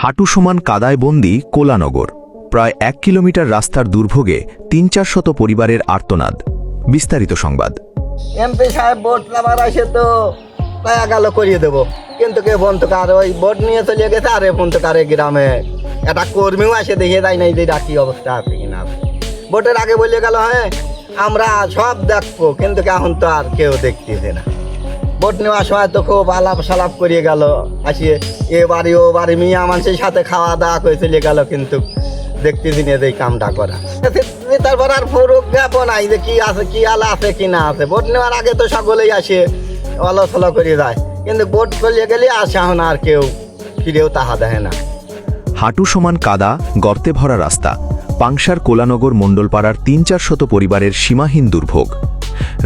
হাঁটু সমান কাদায় বন্দি কোলানগর। প্রায় 1 কিলোমিটার রাস্তার দুর্ভোগে 300-400 পরিবারের আর্তনাদ। বিস্তারিত সংবাদ। এমপি সাহেব ভোট লাবার আসে তো পায়া গেল করিয়ে দেবো, কিন্তু কে বন্ধকার ওই ভোট নিয়ে চলে গেছে। আরে বন্ধকারে গ্রামে একটা কর্মীও আসে দেখে দেয় নাই যে কি অবস্থা আছে কিনা। ভোটের আগে বলে গেল হ্যাঁ আমরা সব দেখবো, কিন্তু এখন তো আর কেউ দেখতেছে না। ভোট নেওয়ার সময় তো খুব আলাপ সালাপ করিয়ে গেল, আসিয়ে এ বাড়ি ও বাড়ি মিয়া মানুষের সাথে খাওয়া দাওয়া করে চলে গেল, কিন্তু দেখতেছি না এই কামটা করা। তারপর আর ফুরুক জ্ঞাপন নাই যে কি আছে, কি আলা আছে কি না আছে। ভোট নেওয়ার আগে তো সকলেই আসে অলসল করে যায়, কিন্তু ভোট চলিয়ে গেলে আসে এখন আর কেউ ফিরেও তাহা দেখে না। হাঁটু সমান কাদা, গর্তে ভরা রাস্তা, পাংশার কোলানগর মণ্ডলপাড়ার 300-400 পরিবারের সীমাহীন দুর্ভোগ।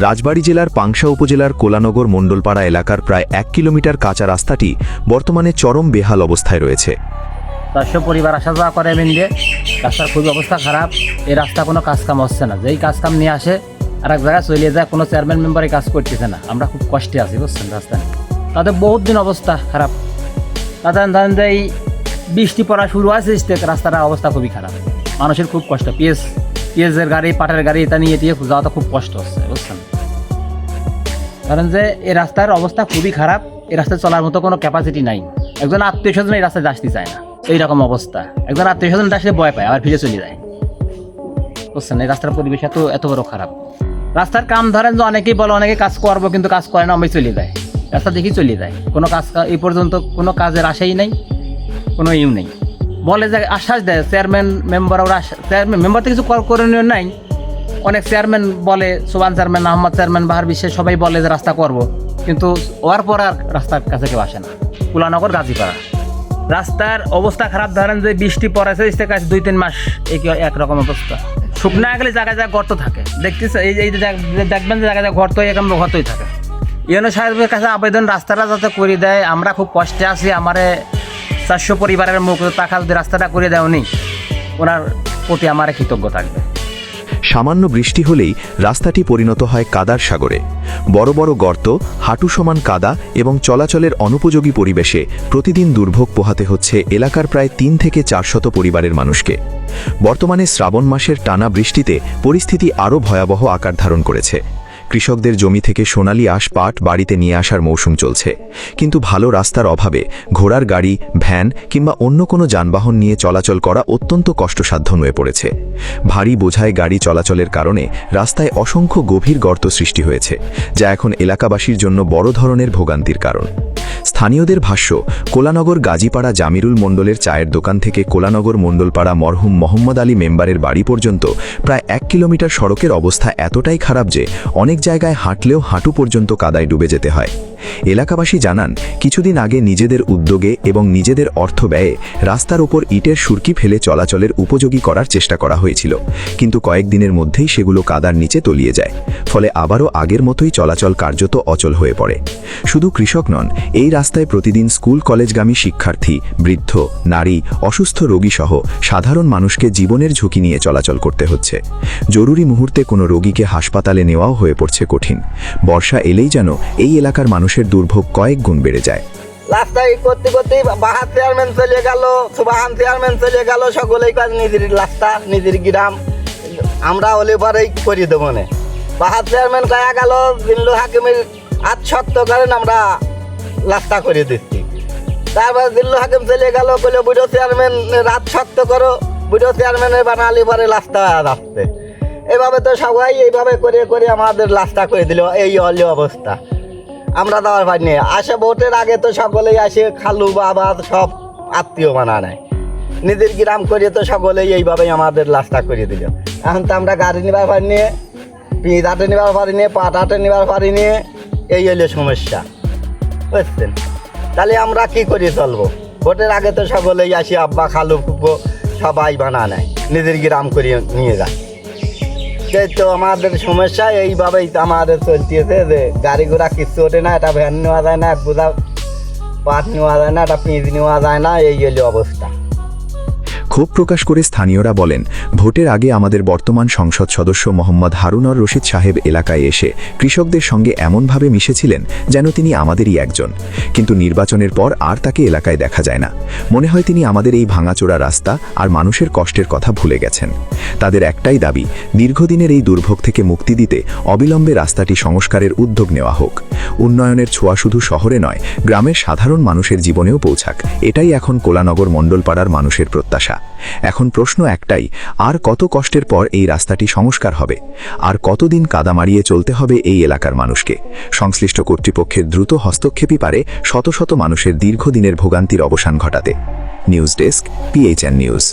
রাজবাড়ী জেলার পাংশা উপজেলার কোলানগর মণ্ডলপাড়া এলাকার প্রায় 1 কিলোমিটার কাঁচা রাস্তাটি বর্তমানে চরম বেহাল অবস্থায় রয়েছে। 400 পরিবার আসা যাওয়া করে মিলিয়ে রাস্তার খুবই অবস্থা খারাপ। এই রাস্তা কোনো কাজকাম হচ্ছে না, যেই কাজকাম নিয়ে আসে আর এক জায়গায় চলে যায়, কোনো চেয়ারম্যান মেম্বারে কাজ করতেছে না। আমরা খুব কষ্টে আছি বুঝছেন রাস্তা নিয়ে। তাদের বহুত দিন অবস্থা খারাপ। তাদের ধরেন যে এই বৃষ্টি পড়া শুরু হয়েছে, রাস্তাটার অবস্থা খুবই খারাপ। মানুষের খুব কষ্ট, পেঁয়াজের গাড়ি, পাটের গাড়ি এটা নিয়ে যাওয়াটা খুব কষ্ট হচ্ছে বুঝছেন। কারণ যে এই রাস্তার অবস্থা খুবই খারাপ, এই রাস্তায় চলার মতো কোনো ক্যাপাসিটি নাই। একজন আত্মীয় স্বজন এই রাস্তায় আসতে চায় না, এইরকম অবস্থা। একজন আত্মীয় স্বজন আসলে ভয় পায়, আবার ফিরে চলে যায় বুঝছেন। এই রাস্তার পরিবেশ এত বড় খারাপ। রাস্তার কাম ধরেন যে অনেকেই বলে অনেকে কাজ করবো, কিন্তু কাজ করে না, আমি চলে যায় রাস্তা দেখেই চলে যায়। কোনো কাজ এই পর্যন্ত কোনো কাজের আশাই নেই, কোনো ইউ নেই। বলে যে আশ্বাস দেয় চেয়ারম্যান মেম্বার, ওরা চেয়ারম্যান মেম্বার তো কিছু করণীয় নাই। অনেক চেয়ারম্যান বলে, সুবান চেয়ারম্যান, আহমদ চেয়ারম্যান, বাহার বিশ্বের সবাই বলে যে রাস্তা করব, কিন্তু ওর পর আর রাস্তার কাছে কেউ আসে না। কোলানগর গাজীপাড়া রাস্তার অবস্থা খারাপ। ধরেন যে বৃষ্টি পড়েছে 2-3 মাস একরকম অবস্থা। শুকনা গেলে জায়গায় জায়গায় গর্ত থাকে, দেখতেছে এই যে দেখবেন যে জায়গায় গর্ত এরকম গর্তই থাকে। ইউনো সাহেবের কাছে আবেদন রাস্তাটা যাতে করে দেয়, আমরা খুব কষ্টে আছি। আমারে 400 পরিবারের মুখ টাকা যদি রাস্তাটা করে দেয় উনি, ওনার প্রতি আমার কৃতজ্ঞ থাকবে। সামান্য বৃষ্টি হলেই রাস্তাটি পরিণত হয় কাদার সাগরে। বড় বড় গর্ত, হাঁটু সমান কাদা এবং চলাচলের অনুপযোগী পরিবেশে প্রতিদিন দুর্ভোগ পোহাতে হচ্ছে এলাকার প্রায় 300-400 পরিবারের মানুষকে। বর্তমানে শ্রাবণ মাসের টানা বৃষ্টিতে পরিস্থিতি আরও ভয়াবহ আকার ধারণ করেছে। কৃষকদের জমি থেকে সোনালি আঁশ পাট বাড়িতে নিয়ে আসার মৌসুম চলছে, কিন্তু ভালো রাস্তার অভাবে ঘোড়ার গাড়ি, ভ্যান কিংবা অন্য কোনো যানবাহন নিয়ে চলাচল করা অত্যন্ত কষ্টসাধ্য হয়ে পড়েছে। ভারী বোঝাই গাড়ি চলাচলের কারণে রাস্তায় অসংখ্য গভীর গর্ত সৃষ্টি হয়েছে, যা এখন এলাকাবাসীর জন্য বড় ধরনের ভোগান্তির কারণ। স্থানীয়দের ভাষ্য, কোলানগর গাজীপাড়া জামিরুল মণ্ডলের চায়ের দোকান থেকে কোলানগর মণ্ডলপাড়া মরহুম মোহাম্মদ আলী মেম্বারের বাড়ি পর্যন্ত প্রায় 1 কিলোমিটার সড়কের অবস্থা এতটাই খারাপ যে অনেক জায়গায় হাঁটলেও হাঁটু পর্যন্ত কাদায় ডুবে যেতে হয়। এলাকাবাসী জানান, কিছুদিন আগে নিজেদের উদ্যোগে এবং নিজেদের অর্থ ব্যয়ে রাস্তার ওপর ইটের সুরকি ফেলে চলাচলের উপযোগী করার চেষ্টা করা হয়েছিল, কিন্তু কয়েকদিনের মধ্যেই সেগুলো কাদার নিচে তলিয়ে যায়। ফলে আবারও আগের মতোই চলাচল কার্যত অচল হয়ে পড়ে। শুধু কৃষক নন, এই রাস্তায় প্রতিদিন স্কুল কলেজগামী শিক্ষার্থী, বৃদ্ধ, নারী, অসুস্থ রোগীসহ সাধারণ মানুষকে জীবনের ঝুঁকি নিয়ে চলাচল করতে হচ্ছে। জরুরি মুহূর্তে কোনো রোগীকে হাসপাতালে নেওয়াও হয়ে পড়ছে কঠিন। বর্ষা এলেই যেন এই এলাকার মানুষের দুর্ভোগ কয়েক গুণ বেড়ে যায়। রাস্তায় করতে করতে বাহার চেয়ারম্যান চলে গেল, সুবাহান চেয়ারম্যান চলে গেল, সকলেই কাজ নিজের রাস্তা নিজের গ্রাম আমরা হলে পরেই করে দেবো না। বাহার চেয়ারম্যান গায়া গেল, জিল্লু হাকিমের আত্মশক্ত করেন আমরা রাস্তা করে দিচ্ছি। তারপর জিল্লু হাকিম চলে গেল, বলে বুড়ো চেয়ারম্যান রাত শক্ত করো, বুড়ো চেয়ারম্যানের বানালি পরে রাস্তা আসছে। এভাবে তো সবাই এইভাবে করে করে আমাদের রাস্তা করে দিল। এই হলো অবস্থা। আমরা দেওয়ার পাই নিয়ে আসে ভোটের আগে তো সকলেই আসে খালু বাবা সব আত্মীয় বানা নেয়, নিজের গ্রাম করে তো সকলেই এইভাবেই আমাদের রাস্তা করে দিল। এখন তো আমরা গাড়ি নেবার পারি নিয়ে, পিঁড় হাটে নেবার পারি নিয়ে, পাট হাটে নেবার পারি নিয়ে, এই হলো সমস্যা বুঝছেন। তাহলে আমরা কি করে চলবো? ভোটের আগে তো সকলেই আসি আব্বা খালু ফুপো সবাই বানা নেয়, নিজের গ্রাম করে নিয়ে যায়। সেই তো আমাদের সমস্যা এইভাবেই আমাদের চলতেছে যে গাড়ি ঘোড়া কিচ্ছু ওঠে না, একটা ভ্যান নেওয়া যায় না, এক বোঝা পাট নেওয়া যায় না, একটা পিঁড় নেওয়া যায় না, এই হলো অবস্থা। ক্ষোভ প্রকাশ করে স্থানীয়রা বলেন, ভোটের আগে আমাদের বর্তমান সংসদ সদস্য মোহাম্মদ হারুনর রশিদ সাহেব এলাকায় এসে কৃষকদের সঙ্গে এমনভাবে মিশেছিলেন যেন তিনি আমাদেরই একজন, কিন্তু নির্বাচনের পর আর তাকে এলাকায় দেখা যায় না। মনে হয় তিনি আমাদের এই ভাঙাচোরা রাস্তা আর মানুষের কষ্টের কথা ভুলে গেছেন। তাদের একটাই দাবি, দীর্ঘদিনের এই দুর্ভোগ থেকে মুক্তি দিতে অবিলম্বে রাস্তাটি সংস্কারের উদ্যোগ নেওয়া হোক। উন্নয়নের ছোঁয়া শুধু শহরে নয়, গ্রামের সাধারণ মানুষের জীবনেও পৌঁছাক, এটাই এখন কোলানগর মণ্ডলপাড়ার মানুষের প্রত্যাশা। এখন প্রশ্ন একটাই, আর কত কষ্টের পর এই রাস্তাটি সংস্কার হবে? আর কতদিন কাদা মারিয়ে চলতে হবে এই এলাকার মানুষকে? সংশ্লিষ্ট কর্তৃপক্ষের দ্রুত হস্তক্ষেপই পারে শত শত মানুষের দীর্ঘদিনের ভোগান্তির অবসান ঘটাতে। News desk, PHN news.